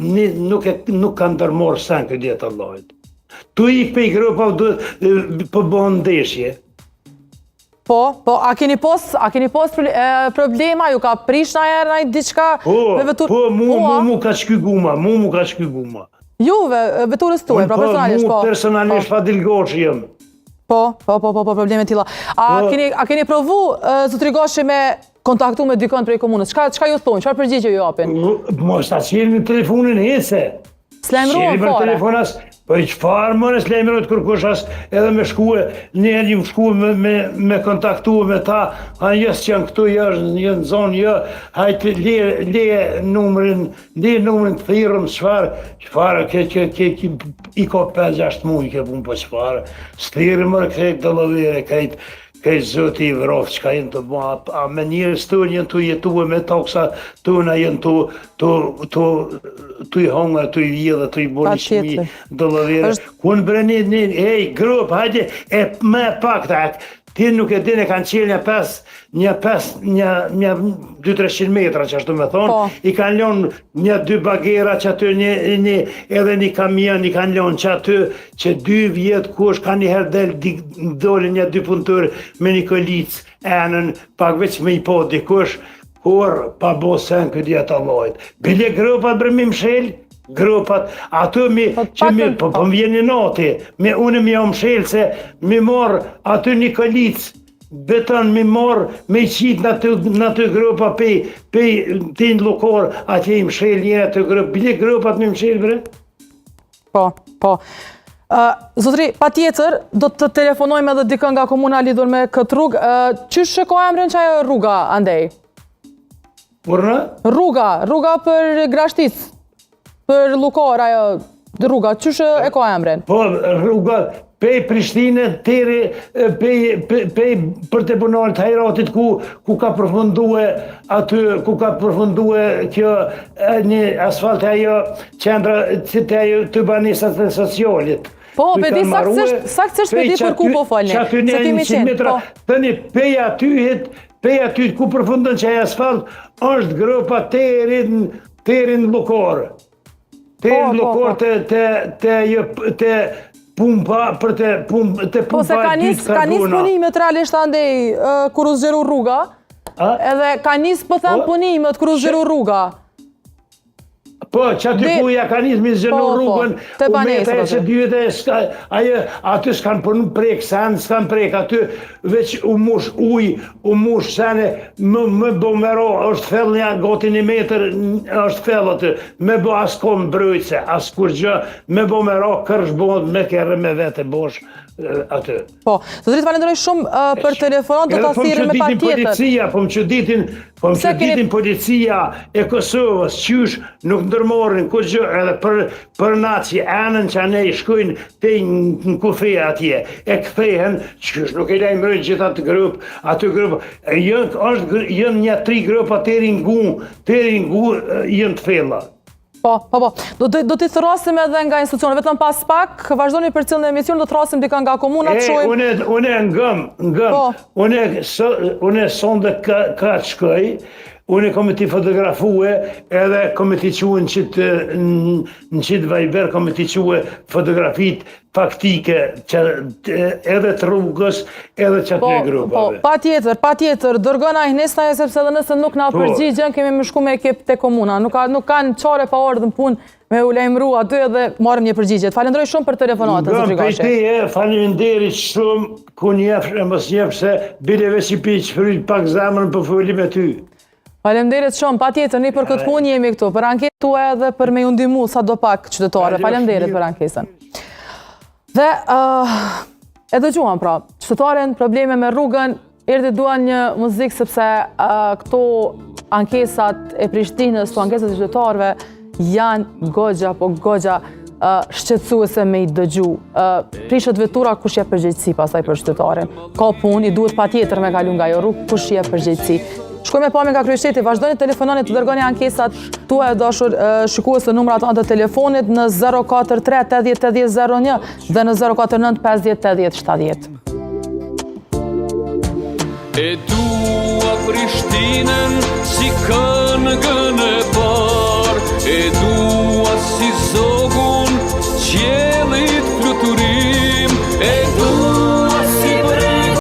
nuk kanë ndërmorë sen këtë jetë Allahit. Tu i pe i grupa për bënë ndeshje. Po, a keni pos problema, ju ka prish na erë, na i diçka? Po, mu ka shky guma, Juve, veturës tuaj, pra personalisht, po. Mu personalisht Fadil Goshi jem. Po, probleme tilla. A keni provu, zotri Goshi, me kontaktu me dikon prej komunës? Çka ju thonë, çfarë përgjigje ju japin? Mos ta qeni në telefonin hece. S'lemruan fare. Po i qëfarë më në s'lemruan të kërkush as edhe me shkue, njerë më shkue me kontaktu me ta, a njës që janë këtu, janë zonë, hajtë leje numrin të thirëm, qëfarë, i ka 5-6 mujë ke punë, po qëfarë, s'thirëm mërë krejtë dëllëvere, krejtë zëti i vrofë, që ka jenë të bëha, a me njërës të jenë të jetuë me toksa, të në jenë të i honga, të i vjedhe, të i boni shmi, dëllëvere. Kunë breni, hej, grupë, hajde, e me pak të atë, ti nuk e dine kanë qenë një 200-300 metra që ashtu me thonë, i kanë lonë një 2 bagera që aty edhe një kamion i kanë lonë që aty që 2 vjetë kush ka njëherë dole një 2 punëtër me një kolicë enën, pak veç me i po dikush, kur pa bo sen këtë jetë Allahit. Bile grupat bërë mi mshelë, grupat, ato po më vjeni nati, unë mi jam mshelë se mi morë aty një kolicë, beton mi morë, me qitë në të grupa pej tin lukor, atje i mshelë një të grupë, bile grupat mi mshelë bre? Po. Zotri, pa tjetër, do të telefonojmë edhe dikën nga komuna lidur me këtë rrugë. Qysh ka emrin që ajo rruga, andej? Urna? Rruga për Grashtic, për Lukor, ajo rruga, qysh e ka emrin? Po, rruga pej Prishtine, pej për të bunarit hajratit ku ka përfundue aty, ku ka përfundue kjo një asfalt ajo qendra të ajo të banisat dhe socialit. Po, pedi saktësisht pedi për ku po falni, se kemi qenë. Tëni, pej aty ku përfundon që ajo asfalt, është grupa terin Lukor. Terin Lukor të pumpa, për të pumpa... Po, se ka nis punimet realisht andej kur u zgjeru rruga, edhe ka nis po them punimet kur u zgjeru rruga. Po, që aty ku ja ka nis mi zgjeru rrugën, u meta e që dyte, aty s'kan përnu prek sen, s'kan prek aty, veç u mush uj, u mush sene, më bo mero, është fell një goti 1 metër, është fell aty, me bo as kom brujtse, as kur gjë, me bo mero, kërsh bo me kërë me vete bosh aty. Po, zotrit falenderoj shumë për telefonat, do të asirin me pa tjetër. Po më që ditin policia e Kosovës, qysh nuk ndërmorin ku gjë, edhe për naci, anën që anë i shkujnë të në kufe atje, e këthehen, qysh nuk e lejmë rëjnë gjitha të grupë, aty grupë, jënë një 3 grupa të ringu, jënë të fella. Po. Do t'i thrasim edhe nga institucione, vetëm pas pak, vazhdojnë për cilën e emision, do t'thrasim dika nga komuna të shojmë... Une ngëm, une sonde ka të shkoj, une komme t'i fotografue, edhe komme t'i quen në qitë Viber, komme t'i quen fotografit faktike, edhe të rrugës, edhe që të grupave. Pa tjetër, dërgëna i hnesna e sepse dhe nëse nuk na përgjigjen, kemi më shku me ekip të komuna. Nuk kanë qare pa ordën punë me u lejmëru aty edhe marëm një përgjigjet. Falenderoj shumë për telefonatën, zotri Gashi. Gëm, faleminderit shumë, ku njefë e mos njefë se bileve si pi që fryt pak zemrën për fëllim e ty. Falemderit shumë, pa tjetër, një për këtë punë jemi këtu, për anketë tua edhe për me ju ndihmu sa do pak qytetare. Falemderit për ankesën. Dhe, e dëgjuam pra, qytetaren, probleme me rrugën, erdhi duan një muzikë sepse këto ankesat e Prishtinës, këto ankesat e qytetarëve, janë gogja shqetësuese me i dëgju. Prishet vetura kush je përgjegjësi pastaj për qytetaren. Ka punë, i duhet pa tjetër me kalu nga jo rrugë, kush je përgjegjësi. Shkojme pami nga kryeshteti, vazhdojnë telefononit të dërgoni ankesat tua e dashur shikues të numrat anë të telefonit në 043 80 80 01 dhe në 049 50 80 70. E dua Prishtinën si këngën e parë, e dua si zonë